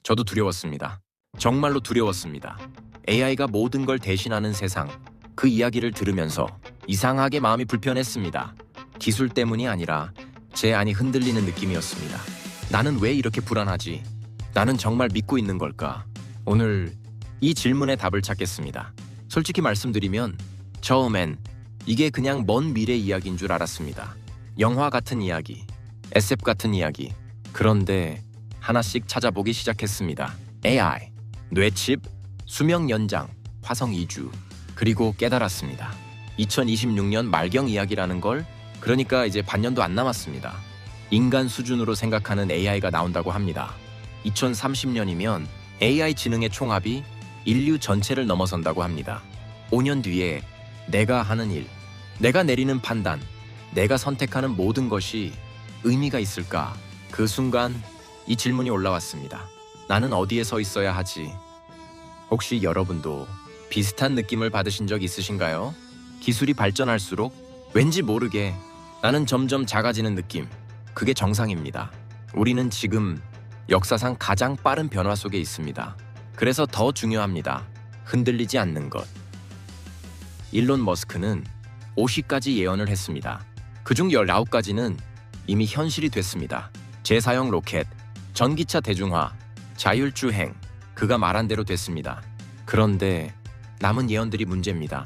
저도 두려웠습니다. 정말로 두려웠습니다. AI가 모든 걸 대신하는 세상, 그 이야기를 들으면서 이상하게 마음이 불편했습니다. 기술 때문이 아니라 제 안이 흔들리는 느낌이었습니다. 나는 왜 이렇게 불안하지? 나는 정말 믿고 있는 걸까? 오늘 이 질문에 답을 찾겠습니다. 솔직히 말씀드리면 처음엔 이게 그냥 먼 미래 이야기인 줄 알았습니다. 영화 같은 이야기, SF 같은 이야기. 그런데 하나씩 찾아보기 시작했습니다. AI, 뇌칩, 수명 연장, 화성 이주. 그리고 깨달았습니다. 2026년 말경 이야기라는 걸, 그러니까 이제 반년도 안 남았습니다. 인간 수준으로 생각하는 AI가 나온다고 합니다. 2030년이면 AI 지능의 총합이 인류 전체를 넘어선다고 합니다. 5년 뒤에 내가 하는 일, 내가 내리는 판단, 내가 선택하는 모든 것이 의미가 있을까? 그 순간 이 질문이 올라왔습니다. 나는 어디에 서 있어야 하지? 혹시 여러분도 비슷한 느낌을 받으신 적 있으신가요? 기술이 발전할수록 왠지 모르게 나는 점점 작아지는 느낌. 그게 정상입니다. 우리는 지금 역사상 가장 빠른 변화 속에 있습니다. 그래서 더 중요합니다. 흔들리지 않는 것. 일론 머스크는 50가지 예언을 했습니다. 그중 19가지는 이미 현실이 됐습니다. 재사용 로켓, 전기차 대중화, 자율주행, 그가 말한 대로 됐습니다. 그런데 남은 예언들이 문제입니다.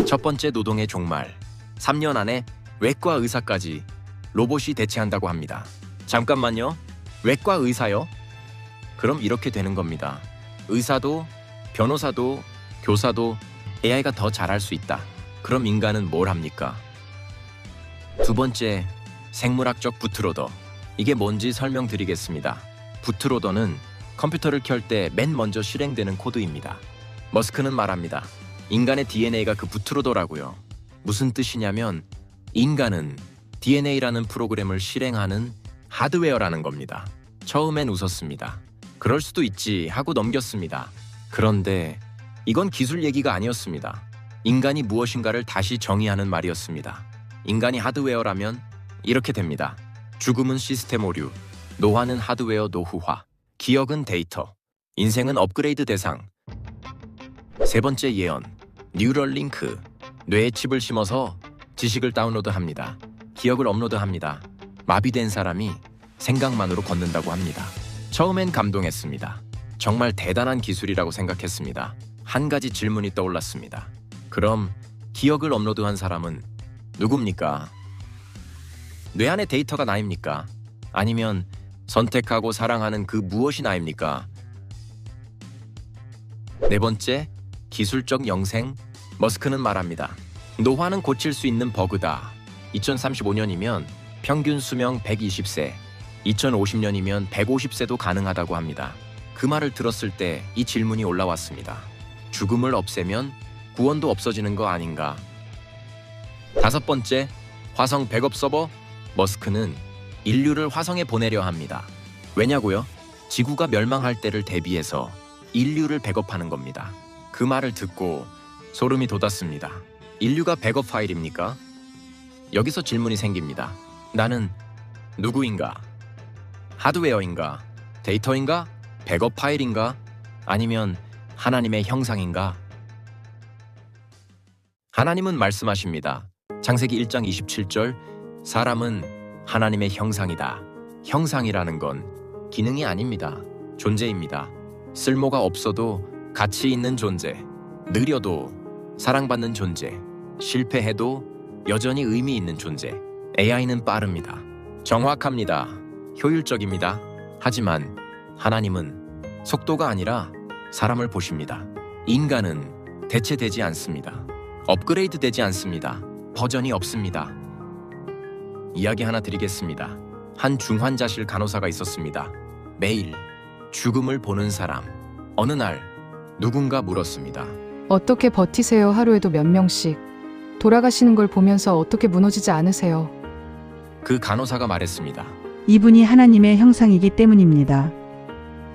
첫 번째, 노동의 종말. 3년 안에 외과 의사까지 로봇이 대체한다고 합니다. 잠깐만요. 외과 의사요? 그럼 이렇게 되는 겁니다. 의사도, 변호사도, 교사도 AI가 더 잘할 수 있다. 그럼 인간은 뭘 합니까? 두 번째, 생물학적 부트로더. 이게 뭔지 설명드리겠습니다. 부트로더는 컴퓨터를 켤 때 맨 먼저 실행되는 코드입니다. 머스크는 말합니다. 인간의 DNA가 그 부트로더라고요. 무슨 뜻이냐면 인간은 DNA라는 프로그램을 실행하는 하드웨어라는 겁니다. 처음엔 웃었습니다. 그럴 수도 있지 하고 넘겼습니다. 그런데 이건 기술 얘기가 아니었습니다. 인간이 무엇인가를 다시 정의하는 말이었습니다. 인간이 하드웨어라면 이렇게 됩니다. 죽음은 시스템 오류, 노화는 하드웨어 노후화, 기억은 데이터, 인생은 업그레이드 대상. 세 번째 예언, 뉴럴링크. 뇌에 칩을 심어서 지식을 다운로드합니다. 기억을 업로드합니다. 마비된 사람이 생각만으로 걷는다고 합니다. 처음엔 감동했습니다. 정말 대단한 기술이라고 생각했습니다. 한 가지 질문이 떠올랐습니다. 그럼 기억을 업로드한 사람은 누굽니까? 뇌 안에 데이터가 나입니까? 아니면 선택하고 사랑하는 그 무엇이 나입니까? 네 번째, 기술적 영생. 머스크는 말합니다. 노화는 고칠 수 있는 버그다. 2035년이면 평균 수명 120세, 2050년이면 150세도 가능하다고 합니다. 그 말을 들었을 때 이 질문이 올라왔습니다. 죽음을 없애면 구원도 없어지는 거 아닌가? 다섯 번째, 화성 백업 서버. 머스크는 인류를 화성에 보내려 합니다. 왜냐고요? 지구가 멸망할 때를 대비해서 인류를 백업하는 겁니다. 그 말을 듣고 소름이 돋았습니다. 인류가 백업 파일입니까? 여기서 질문이 생깁니다. 나는 누구인가? 하드웨어인가? 데이터인가? 백업 파일인가? 아니면 하나님의 형상인가? 하나님은 말씀하십니다. 창세기 1장 27절, 사람은 하나님의 형상이다. 형상이라는 건 기능이 아닙니다. 존재입니다. 쓸모가 없어도 가치 있는 존재, 느려도 사랑받는 존재, 실패해도 여전히 의미 있는 존재. AI는 빠릅니다. 정확합니다. 효율적입니다. 하지만 하나님은 속도가 아니라 사람을 보십니다. 인간은 대체되지 않습니다. 업그레이드 되지 않습니다. 버전이 없습니다. 이야기 하나 드리겠습니다. 한 중환자실 간호사가 있었습니다. 매일 죽음을 보는 사람. 어느 날 누군가 물었습니다. 어떻게 버티세요? 하루에도 몇 명씩. 돌아가시는 걸 보면서 어떻게 무너지지 않으세요? 그 간호사가 말했습니다. 이분이 하나님의 형상이기 때문입니다.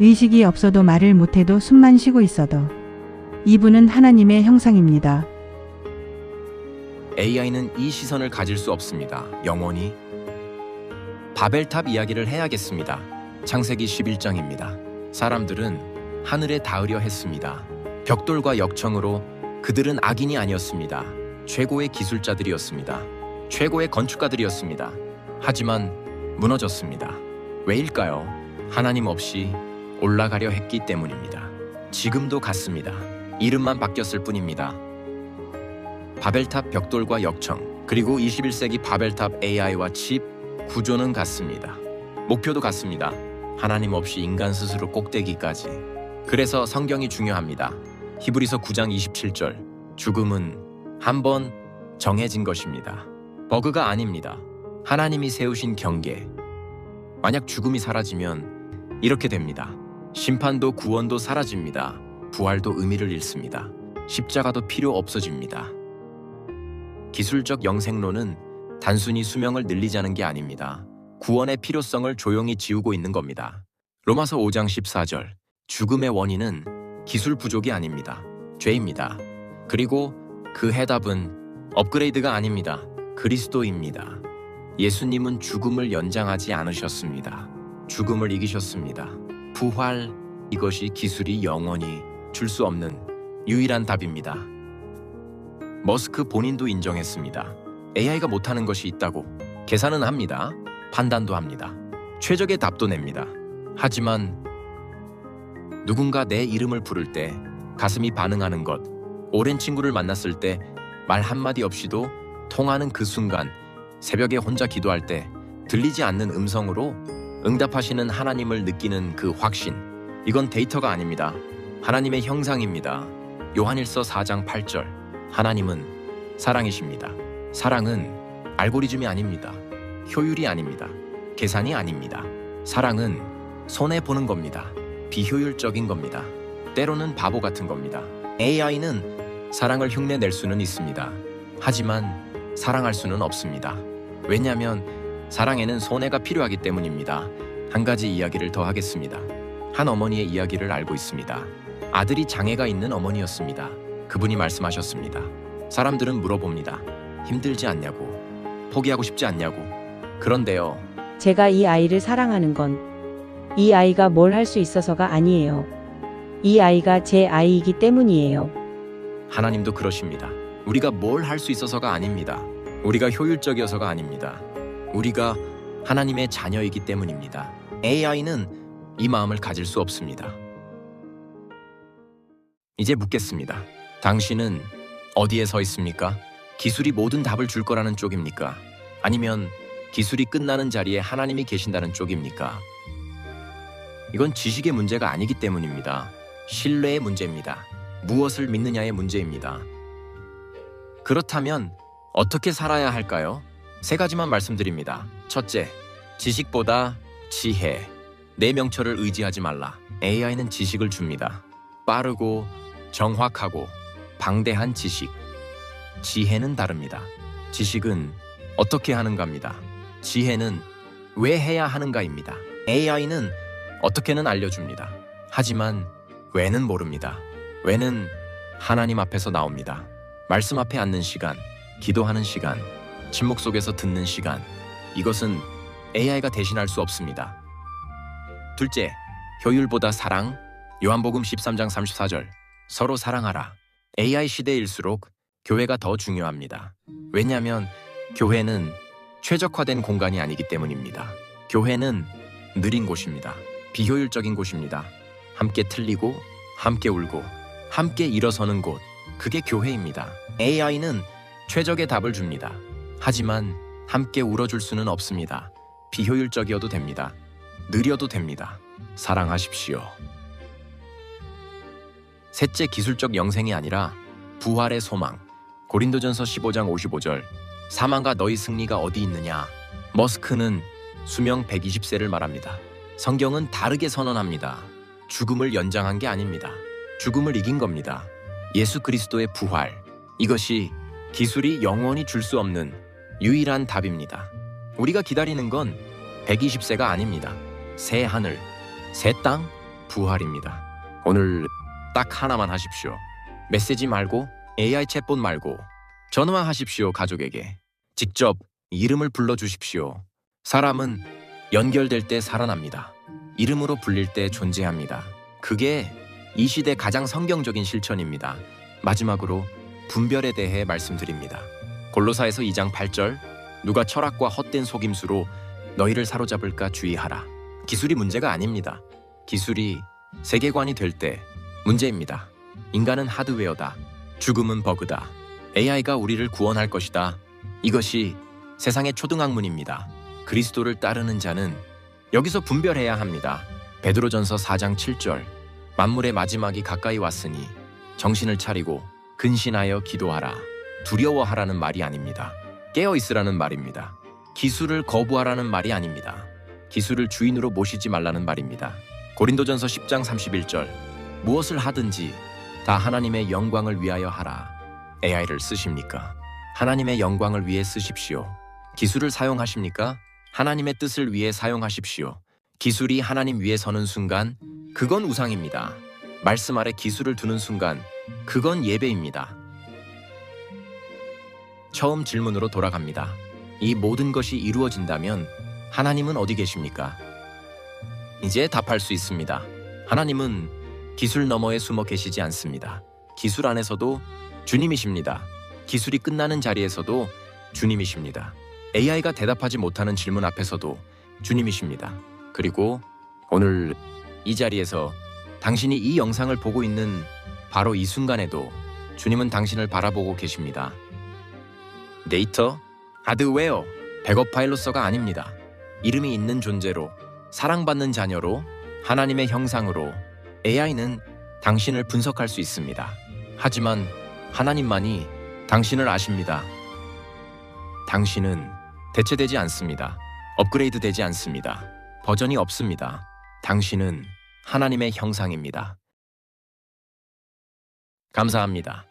의식이 없어도 말을 못해도 숨만 쉬고 있어도 이분은 하나님의 형상입니다. AI는 이 시선을 가질 수 없습니다. 영원히. 바벨탑 이야기를 해야겠습니다. 창세기 11장입니다. 사람들은 하늘에 닿으려 했습니다. 벽돌과 역청으로 그들은 악인이 아니었습니다. 최고의 기술자들이었습니다. 최고의 건축가들이었습니다. 하지만 무너졌습니다. 왜일까요? 하나님 없이 올라가려 했기 때문입니다. 지금도 같습니다. 이름만 바뀌었을 뿐입니다. 바벨탑 벽돌과 역청, 그리고 21세기 바벨탑 AI와 칩 구조는 같습니다. 목표도 같습니다. 하나님 없이 인간 스스로 꼭대기까지. 그래서 성경이 중요합니다. 히브리서 9장 27절, 죽음은 한번 정해진 것입니다. 버그가 아닙니다. 하나님이 세우신 경계. 만약 죽음이 사라지면 이렇게 됩니다. 심판도 구원도 사라집니다. 부활도 의미를 잃습니다. 십자가도 필요 없어집니다. 기술적 영생론은 단순히 수명을 늘리자는 게 아닙니다. 구원의 필요성을 조용히 지우고 있는 겁니다. 로마서 5장 14절, 죽음의 원인은 기술 부족이 아닙니다. 죄입니다. 그리고 그 해답은 업그레이드가 아닙니다. 그리스도입니다. 예수님은 죽음을 연장하지 않으셨습니다. 죽음을 이기셨습니다. 부활, 이것이 기술이 영원히 줄 수 없는 유일한 답입니다. 머스크 본인도 인정했습니다. AI가 못하는 것이 있다고. 계산은 합니다. 판단도 합니다. 최적의 답도 냅니다. 하지만 누군가 내 이름을 부를 때 가슴이 반응하는 것, 오랜 친구를 만났을 때 말 한마디 없이도 통하는 그 순간, 새벽에 혼자 기도할 때 들리지 않는 음성으로 응답하시는 하나님을 느끼는 그 확신, 이건 데이터가 아닙니다. 하나님의 형상입니다. 요한일서 4장 8절, 하나님은 사랑이십니다. 사랑은 알고리즘이 아닙니다. 효율이 아닙니다. 계산이 아닙니다. 사랑은 손해보는 겁니다. 비효율적인 겁니다. 때로는 바보 같은 겁니다. AI는 사랑을 흉내낼 수는 있습니다. 하지만 사랑할 수는 없습니다. 왜냐하면 사랑에는 손해가 필요하기 때문입니다. 한 가지 이야기를 더 하겠습니다. 한 어머니의 이야기를 알고 있습니다. 아들이 장애가 있는 어머니였습니다. 그분이 말씀하셨습니다. 사람들은 물어봅니다. 힘들지 않냐고, 포기하고 싶지 않냐고. 그런데요, 제가 이 아이를 사랑하는 건 이 아이가 뭘 할 수 있어서가 아니에요. 이 아이가 제 아이이기 때문이에요. 하나님도 그러십니다. 우리가 뭘 할 수 있어서가 아닙니다. 우리가 효율적이어서가 아닙니다. 우리가 하나님의 자녀이기 때문입니다. AI는 이 마음을 가질 수 없습니다. 이제 묻겠습니다. 당신은 어디에 서 있습니까? 기술이 모든 답을 줄 거라는 쪽입니까? 아니면 기술이 끝나는 자리에 하나님이 계신다는 쪽입니까? 이건 지식의 문제가 아니기 때문입니다. 신뢰의 문제입니다. 무엇을 믿느냐의 문제입니다. 그렇다면 어떻게 살아야 할까요? 3가지만 말씀드립니다. 첫째, 지식보다 지혜. 내 명철을 의지하지 말라. AI는 지식을 줍니다. 빠르고 정확하고 방대한 지식. 지혜는 다릅니다. 지식은 어떻게 하는가입니다. 지혜는 왜 해야 하는가입니다. AI는 어떻게는 알려줍니다. 하지만 왜는 모릅니다. 왜는 하나님 앞에서 나옵니다. 말씀 앞에 앉는 시간, 기도하는 시간, 침묵 속에서 듣는 시간, 이것은 AI가 대신할 수 없습니다. 둘째, 효율보다 사랑. 요한복음 13장 34절, 서로 사랑하라. AI 시대일수록 교회가 더 중요합니다. 왜냐하면 교회는 최적화된 공간이 아니기 때문입니다. 교회는 느린 곳입니다. 비효율적인 곳입니다. 함께 틀리고 함께 울고 함께 일어서는 곳, 그게 교회입니다. AI는 최적의 답을 줍니다. 하지만 함께 울어줄 수는 없습니다. 비효율적이어도 됩니다. 느려도 됩니다. 사랑하십시오. 셋째, 기술적 영생이 아니라 부활의 소망. 고린도전서 15장 55절, 사망과 너희 승리가 어디 있느냐. 머스크는 수명 120세를 말합니다. 성경은 다르게 선언합니다. 죽음을 연장한 게 아닙니다. 죽음을 이긴 겁니다. 예수 그리스도의 부활, 이것이 기술이 영원히 줄 수 없는 유일한 답입니다. 우리가 기다리는 건 120세가 아닙니다. 새 하늘, 새 땅, 부활입니다. 오늘 딱 하나만 하십시오. 메시지 말고, AI 챗봇 말고 전화하십시오. 가족에게 직접 이름을 불러주십시오. 사람은 연결될 때 살아납니다. 이름으로 불릴 때 존재합니다. 그게 이 시대 가장 성경적인 실천입니다. 마지막으로 분별에 대해 말씀드립니다. 골로사에서 2장 8절, 누가 철학과 헛된 속임수로 너희를 사로잡을까 주의하라. 기술이 문제가 아닙니다. 기술이 세계관이 될 때 문제입니다. 인간은 하드웨어다. 죽음은 버그다. AI가 우리를 구원할 것이다. 이것이 세상의 초등학문입니다. 그리스도를 따르는 자는 여기서 분별해야 합니다. 베드로전서 4장 7절, 만물의 마지막이 가까이 왔으니 정신을 차리고 근신하여 기도하라. 두려워하라는 말이 아닙니다. 깨어 있으라는 말입니다. 기술을 거부하라는 말이 아닙니다. 기술을 주인으로 모시지 말라는 말입니다. 고린도전서 10장 31절, 무엇을 하든지 다 하나님의 영광을 위하여 하라. AI를 쓰십니까? 하나님의 영광을 위해 쓰십시오. 기술을 사용하십니까? 하나님의 뜻을 위해 사용하십시오. 기술이 하나님 위에 서는 순간 그건 우상입니다. 말씀 아래 기술을 두는 순간 그건 예배입니다. 처음 질문으로 돌아갑니다. 이 모든 것이 이루어진다면 하나님은 어디 계십니까? 이제 답할 수 있습니다. 하나님은 기술 너머에 숨어 계시지 않습니다. 기술 안에서도 주님이십니다. 기술이 끝나는 자리에서도 주님이십니다. AI가 대답하지 못하는 질문 앞에서도 주님이십니다. 그리고 오늘 이 자리에서 당신이 이 영상을 보고 있는 바로 이 순간에도 주님은 당신을 바라보고 계십니다. 데이터, 하드웨어, 백업 파일로서가 아닙니다. 이름이 있는 존재로, 사랑받는 자녀로, 하나님의 형상으로 AI는 당신을 분석할 수 있습니다. 하지만 하나님만이 당신을 아십니다. 당신은 대체되지 않습니다. 업그레이드 되지 않습니다. 버전이 없습니다. 당신은 하나님의 형상입니다. 감사합니다.